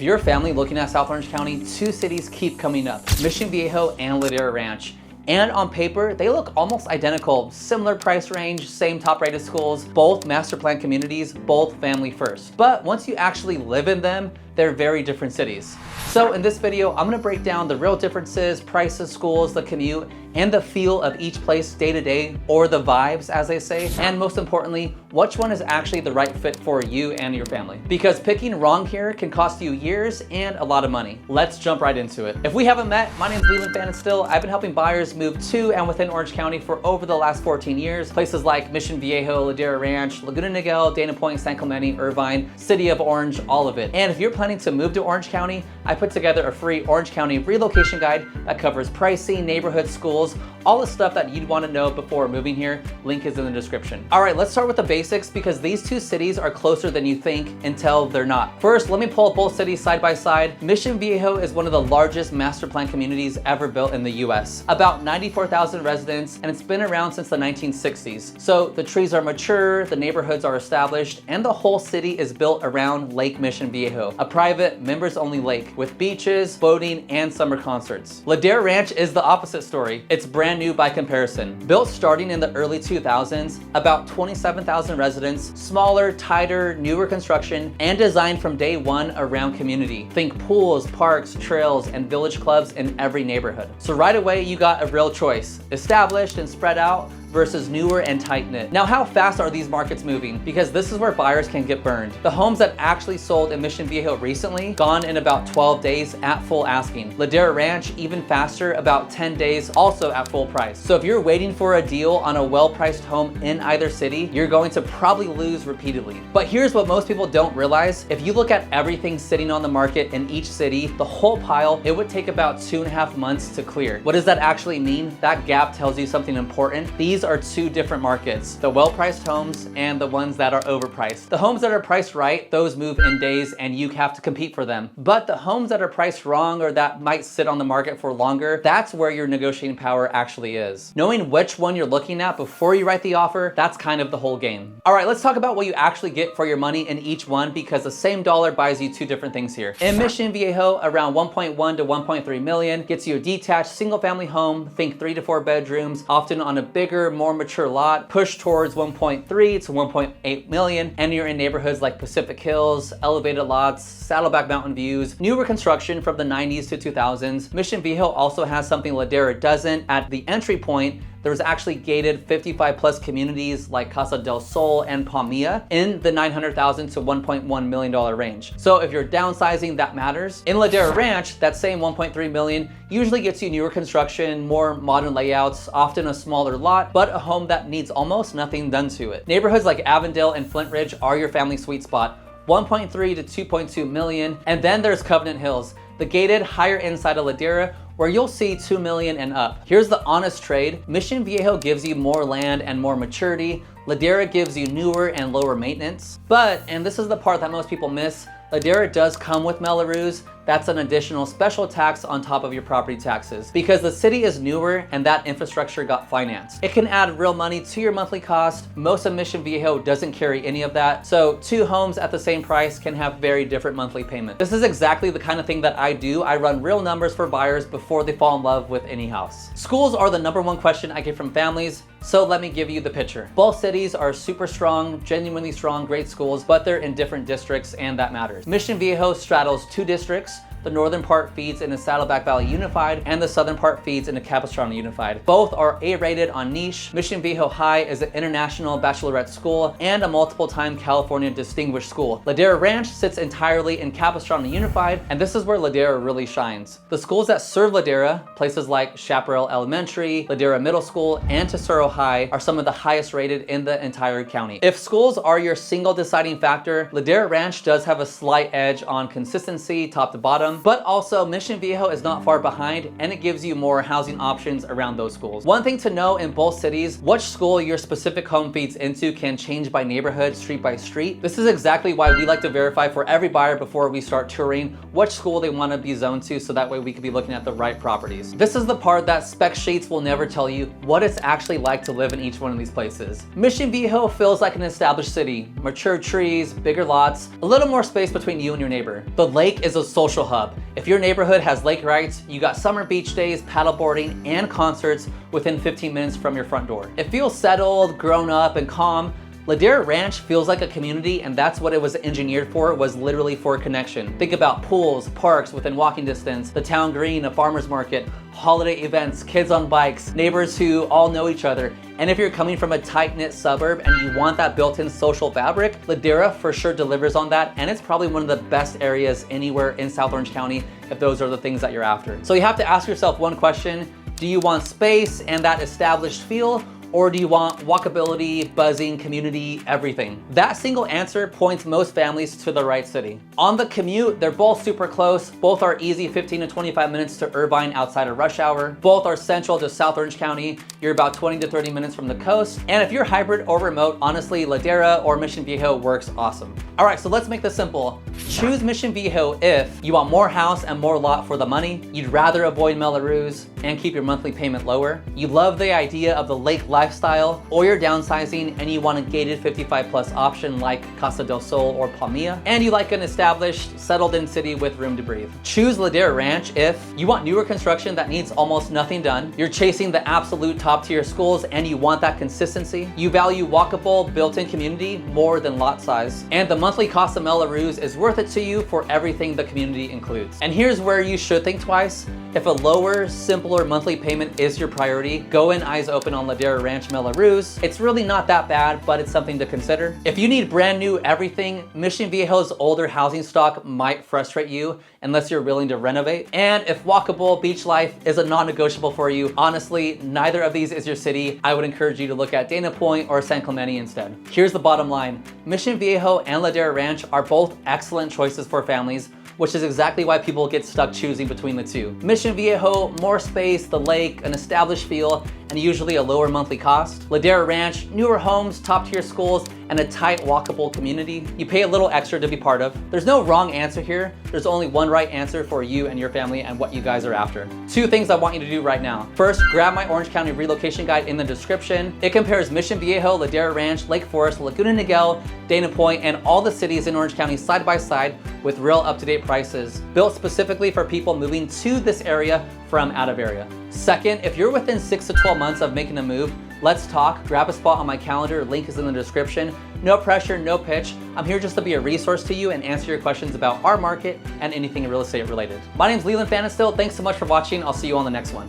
If you're a family looking at South Orange County, two cities keep coming up, Mission Viejo and Ladera Ranch. And on paper, they look almost identical, similar price range, same top rated schools, both master plan communities, both family first. But once you actually live in them, they're very different cities. So in this video, I'm gonna break down the real differences, prices, schools, the commute, and the feel of each place day to day, or the vibes as they say, and most importantly, which one is actually the right fit for you and your family. Because picking wrong here can cost you years and a lot of money. Let's jump right into it. If we haven't met, my name's Leland Pfannenstiel. I've been helping buyers move to and within Orange County for over the last 14 years. Places like Mission Viejo, Ladera Ranch, Laguna Niguel, Dana Point, San Clemente, Irvine, City of Orange, all of it. And if you're planning to move to Orange County, I put together a free Orange County relocation guide that covers pricing, neighborhood, schools, all the stuff that you'd want to know before moving here. Link is in the description. All right, let's start with the basics because these two cities are closer than you think until they're not. First, let me pull up both cities side by side. Mission Viejo is one of the largest master plan communities ever built in the US. About 94,000 residents, and it's been around since the 1960s. So the trees are mature, the neighborhoods are established, and the whole city is built around Lake Mission Viejo, a private members-only lake with beaches, boating, and summer concerts. Ladera Ranch is the opposite story. It's brand new by comparison. Built starting in the early 2000s, about 27,000 residents, smaller, tighter, newer construction, and designed from day one around community. Think pools, parks, trails, and village clubs in every neighborhood. So right away, you got a real choice. Established and spread out, versus newer and tight-knit. Now, how fast are these markets moving? Because this is where buyers can get burned. The homes that actually sold in Mission Viejo recently, gone in about 12 days at full asking. Ladera Ranch, even faster, about 10 days, also at full price. So if you're waiting for a deal on a well-priced home in either city, you're going to probably lose repeatedly. But here's what most people don't realize. If you look at everything sitting on the market in each city, the whole pile, it would take about 2.5 months to clear. What does that actually mean? That gap tells you something important. These are two different markets, the well-priced homes and the ones that are overpriced. The homes that are priced right, those move in days and you have to compete for them. But the homes that are priced wrong or that might sit on the market for longer, that's where your negotiating power actually is. Knowing which one you're looking at before you write the offer, that's kind of the whole game. All right, let's talk about what you actually get for your money in each one because the same dollar buys you two different things here. In Mission Viejo, around 1.1 to 1.3 million gets you a detached single family home, think 3 to 4 bedrooms, often on a bigger, more mature lot, push towards 1.3 to 1.8 million, and you're in neighborhoods like Pacific Hills, elevated lots, Saddleback Mountain views, newer construction from the 90s to 2000s. Mission Viejo also has something Ladera doesn't. At the entry point, there's actually gated 55 plus communities like Casa del Sol and Palmilla in the $900,000 to $1.1 million range. So if you're downsizing, that matters. In Ladera Ranch, that same 1.3 million usually gets you newer construction, more modern layouts, often a smaller lot, but a home that needs almost nothing done to it. Neighborhoods like Avondale and Flint Ridge are your family sweet spot, 1.3 to 2.2 million. And then there's Covenant Hills, the gated higher end side of Ladera, where you'll see 2 million and up. Here's the honest trade. Mission Viejo gives you more land and more maturity. Ladera gives you newer and lower maintenance. But, and this is the part that most people miss, Ladera does come with Mello-Roos. That's an additional special tax on top of your property taxes because the city is newer and that infrastructure got financed. It can add real money to your monthly cost. Most of Mission Viejo doesn't carry any of that. So two homes at the same price can have very different monthly payments. This is exactly the kind of thing that I do. I run real numbers for buyers before they fall in love with any house. Schools are the #1 question I get from families. So let me give you the picture. Both cities are super strong, genuinely strong, great schools, but they're in different districts and that matters. Mission Viejo straddles 2 districts. The northern part feeds into Saddleback Valley Unified and the southern part feeds into Capistrano Unified. Both are A-rated on niche. Mission Viejo High is an international baccalaureate school and a multiple-time California distinguished school. Ladera Ranch sits entirely in Capistrano Unified, and this is where Ladera really shines. The schools that serve Ladera, places like Chaparral Elementary, Ladera Middle School, and Tesoro High, are some of the highest rated in the entire county. If schools are your single deciding factor, Ladera Ranch does have a slight edge on consistency top to bottom. from, but also Mission Viejo is not far behind and it gives you more housing options around those schools. One thing to know in both cities, which school your specific home feeds into can change by neighborhood, street by street. This is exactly why we like to verify for every buyer before we start touring which school they want to be zoned to, so that way we can be looking at the right properties. This is the part that spec sheets will never tell you what it's actually like to live in each one of these places. Mission Viejo feels like an established city, mature trees, bigger lots, a little more space between you and your neighbor. The lake is a social hub. If your neighborhood has lake rights, you got summer beach days, paddleboarding, and concerts within 15 minutes from your front door. It feels settled, grown up, and calm. Ladera Ranch feels like a community, and that's what it was engineered for, was literally for connection. Think about pools, parks within walking distance, the town green, a farmer's market, holiday events, kids on bikes, neighbors who all know each other. And if you're coming from a tight-knit suburb and you want that built-in social fabric, Ladera for sure delivers on that, and it's probably one of the best areas anywhere in South Orange County if those are the things that you're after. So you have to ask yourself one question: do you want space and that established feel, or do you want walkability, buzzing, community, everything? That single answer points most families to the right city. On the commute, they're both super close. Both are easy 15 to 25 minutes to Irvine outside of rush hour. Both are central to South Orange County. You're about 20 to 30 minutes from the coast. And if you're hybrid or remote, honestly, Ladera or Mission Viejo works awesome. All right, so let's make this simple. Choose Mission Viejo if you want more house and more lot for the money, you'd rather avoid Mello-Roos and keep your monthly payment lower, you love the idea of the lake lifestyle, or you're downsizing and you want a gated 55+ option like Casa del Sol or Palmilla, and you like an established, settled-in city with room to breathe. Choose Ladera Ranch if you want newer construction that needs almost nothing done, you're chasing the absolute top-tier schools and you want that consistency, you value walkable, built-in community more than lot size, and the monthly cost of Mello-Roos is worth it to you for everything the community includes. And here's where you should think twice. If a lower, simpler monthly payment is your priority, go in eyes open on Ladera Ranch Mello-Roos. It's really not that bad, but it's something to consider. If you need brand new everything, Mission Viejo's older housing stock might frustrate you unless you're willing to renovate. And if walkable beach life is a non-negotiable for you, honestly, neither of these is your city. I would encourage you to look at Dana Point or San Clemente instead. Here's the bottom line. Mission Viejo and Ladera Ranch are both excellent choices for families, which is exactly why people get stuck choosing between the two. Mission Viejo, more space, the lake, an established feel, and usually a lower monthly cost. Ladera Ranch, newer homes, top-tier schools, and a tight, walkable community you pay a little extra to be part of. There's no wrong answer here. There's only one right answer for you and your family and what you guys are after. Two things I want you to do right now. First, grab my Orange County relocation guide in the description. It compares Mission Viejo, Ladera Ranch, Lake Forest, Laguna Niguel, Dana Point, and all the cities in Orange County side by side with real up-to-date prices, built specifically for people moving to this area from out of area. Second, if you're within 6 to 12 months of making a move, let's talk. Grab a spot on my calendar. Link is in the description. No pressure, no pitch. I'm here just to be a resource to you and answer your questions about our market and anything real estate related. My name's Leland Pfannenstiel. Thanks so much for watching. I'll see you on the next one.